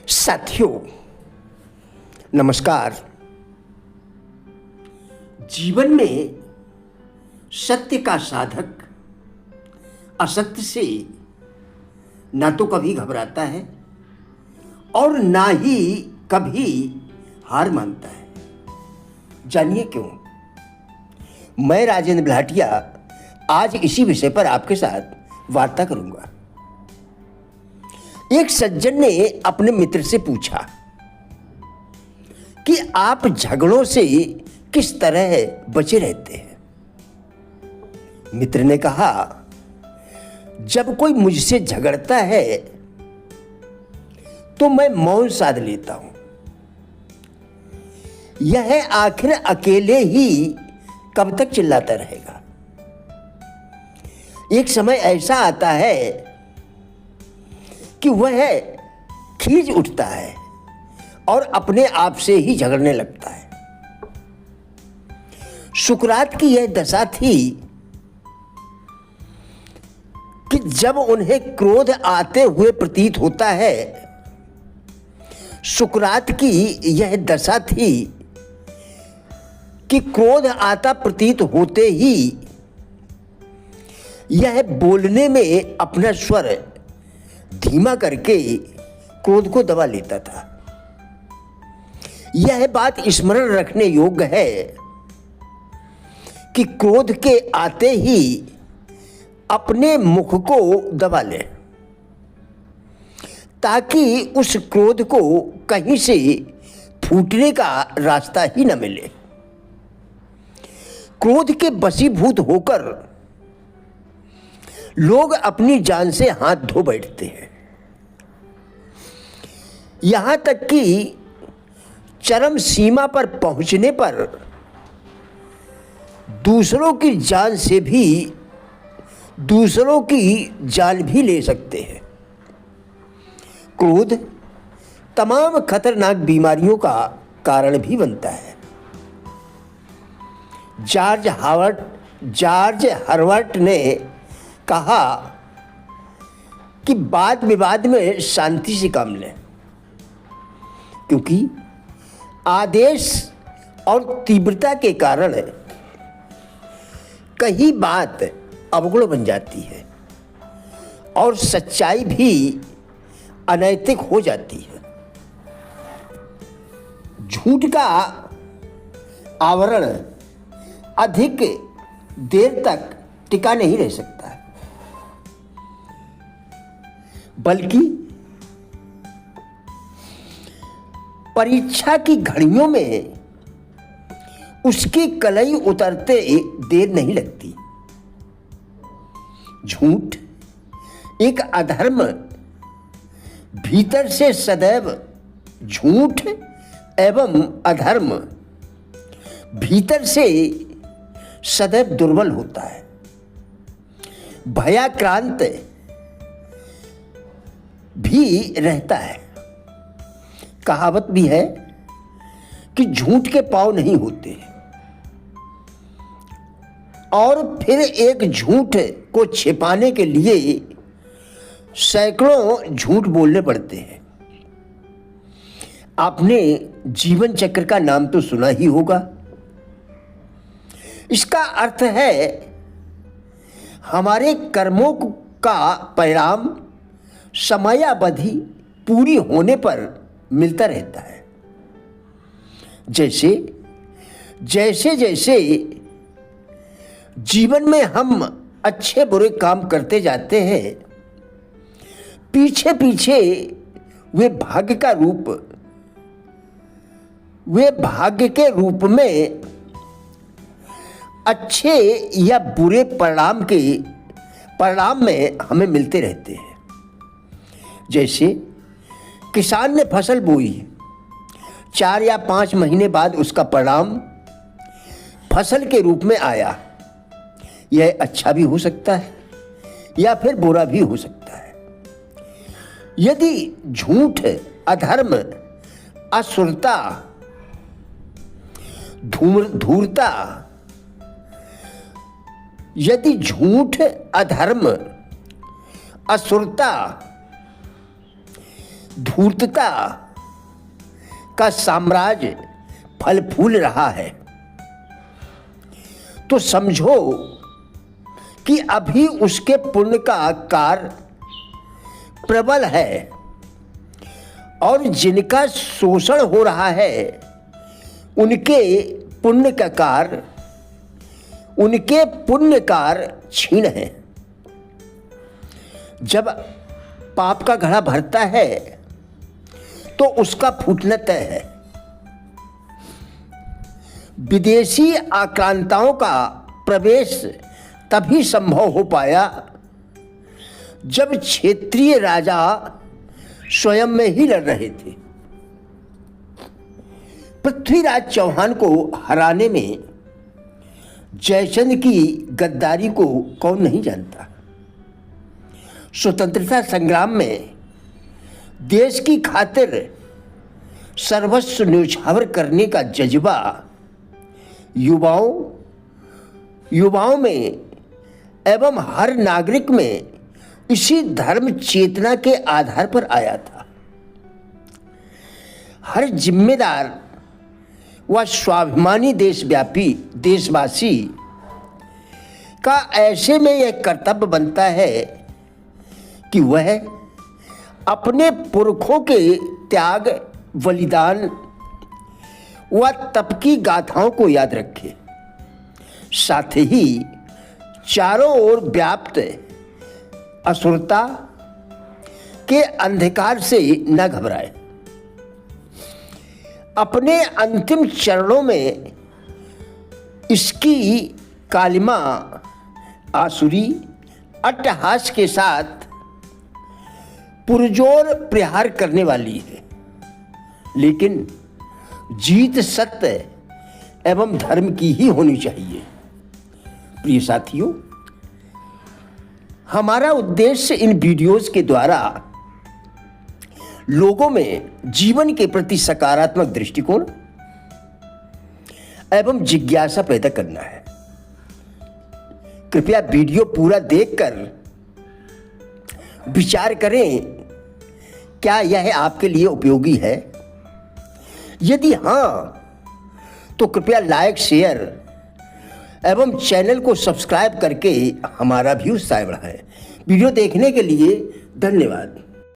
साथियों नमस्कार। जीवन में सत्य का साधक असत्य से ना तो कभी घबराता है और ना ही कभी हार मानता है। जानिए क्यों। मैं राजेंद्र भाटिया आज इसी विषय पर आपके साथ वार्ता करूंगा। एक सज्जन ने अपने मित्र से पूछा कि आप झगड़ों से किस तरह बचे रहते हैं। मित्र ने कहा, जब कोई मुझसे झगड़ता है तो मैं मौन साध लेता हूं। यह आखिर अकेले ही कब तक चिल्लाता रहेगा। एक समय ऐसा आता है कि वह खींच उठता है और अपने आप से ही झगड़ने लगता है। सुकरात की यह दशा थी कि जब उन्हें क्रोध आते हुए प्रतीत होता है, सुकरात की यह दशा थी कि क्रोध आता प्रतीत होते ही यह बोलने में अपना स्वर धीमा करके क्रोध को दबा लेता था। यह बात स्मरण रखने योग्य है कि क्रोध के आते ही अपने मुख को दबा ले, ताकि उस क्रोध को कहीं से फूटने का रास्ता ही न मिले। क्रोध के वशीभूत होकर लोग अपनी जान से हाथ धो बैठते हैं। यहां तक कि चरम सीमा पर पहुंचने पर दूसरों की जान से भी दूसरों की जान भी ले सकते हैं। क्रोध तमाम खतरनाक बीमारियों का कारण भी बनता है। जॉर्ज हर्बर्ट ने कहा कि वाद विवाद में शांति से काम लें, क्योंकि आदेश और तीव्रता के कारण कई बात अवगुण बन जाती है और सच्चाई भी अनैतिक हो जाती है। झूठ का आवरण अधिक देर तक टिका नहीं रह सकता, बल्कि परीक्षा की घड़ियों में उसकी कलई उतरते देर नहीं लगती। झूठ एक अधर्म भीतर से सदैव झूठ एवं अधर्म भीतर से सदैव दुर्बल होता है, भयाक्रांत भी रहता है। कहावत भी है कि झूठ के पांव नहीं होते, और फिर एक झूठ को छिपाने के लिए सैकड़ों झूठ बोलने पड़ते हैं। आपने जीवन चक्र का नाम तो सुना ही होगा। इसका अर्थ है हमारे कर्मों का परिणाम समयावधि पूरी होने पर मिलता रहता है। जैसे जैसे जीवन में हम अच्छे बुरे काम करते जाते हैं, पीछे पीछे वे भाग्य के रूप में अच्छे या बुरे परिणाम में हमें मिलते रहते हैं। जैसे किसान ने फसल बोई, 4 या 5 महीने बाद उसका परिणाम फसल के रूप में आया। यह अच्छा भी हो सकता है या फिर बुरा भी हो सकता है। यदि झूठ, अधर्म, असुरता, धूर्तता, यदि झूठ, अधर्म, असुरता, धूर्तता का साम्राज्य फल फूल रहा है, तो समझो कि अभी उसके पुण्य का कार्य प्रबल है और जिनका शोषण हो रहा है उनके पुण्य का कार्य, उनके पुण्य कार्य क्षीण है। जब पाप का घड़ा भरता है तो उसका फूटना तय है। विदेशी आक्रांताओं का प्रवेश तभी संभव हो पाया जब क्षेत्रीय राजा स्वयं में ही लड़ रहे थे। पृथ्वीराज चौहान को हराने में जयचंद की गद्दारी को कौन नहीं जानता। स्वतंत्रता संग्राम में देश की खातिर सर्वस्व न्यौछावर करने का जज्बा युवाओं में एवं हर नागरिक में इसी धर्म चेतना के आधार पर आया था। हर जिम्मेदार व स्वाभिमानी देशवासी का ऐसे में यह कर्तव्य बनता है कि वह अपने पुरखों के त्याग, बलिदान व तप की गाथाओं को याद रखे, साथ ही चारों ओर व्याप्त असुरता के अंधकार से न घबराए। अपने अंतिम चरणों में इसकी कालिमा आसुरी अट्टहास के साथ पुरजोर प्रहार करने वाली है, लेकिन जीत सत्य एवं धर्म की ही होनी चाहिए। प्रिय साथियों, हमारा उद्देश्य इन वीडियोस के द्वारा लोगों में जीवन के प्रति सकारात्मक दृष्टिकोण एवं जिज्ञासा पैदा करना है। कृपया वीडियो पूरा देखकर विचार करें, क्या यह आपके लिए उपयोगी है? यदि हाँ, तो कृपया लाइक, शेयर एवं चैनल को सब्सक्राइब करके हमारा भी उत्साह बढ़ाएं। वीडियो देखने के लिए धन्यवाद।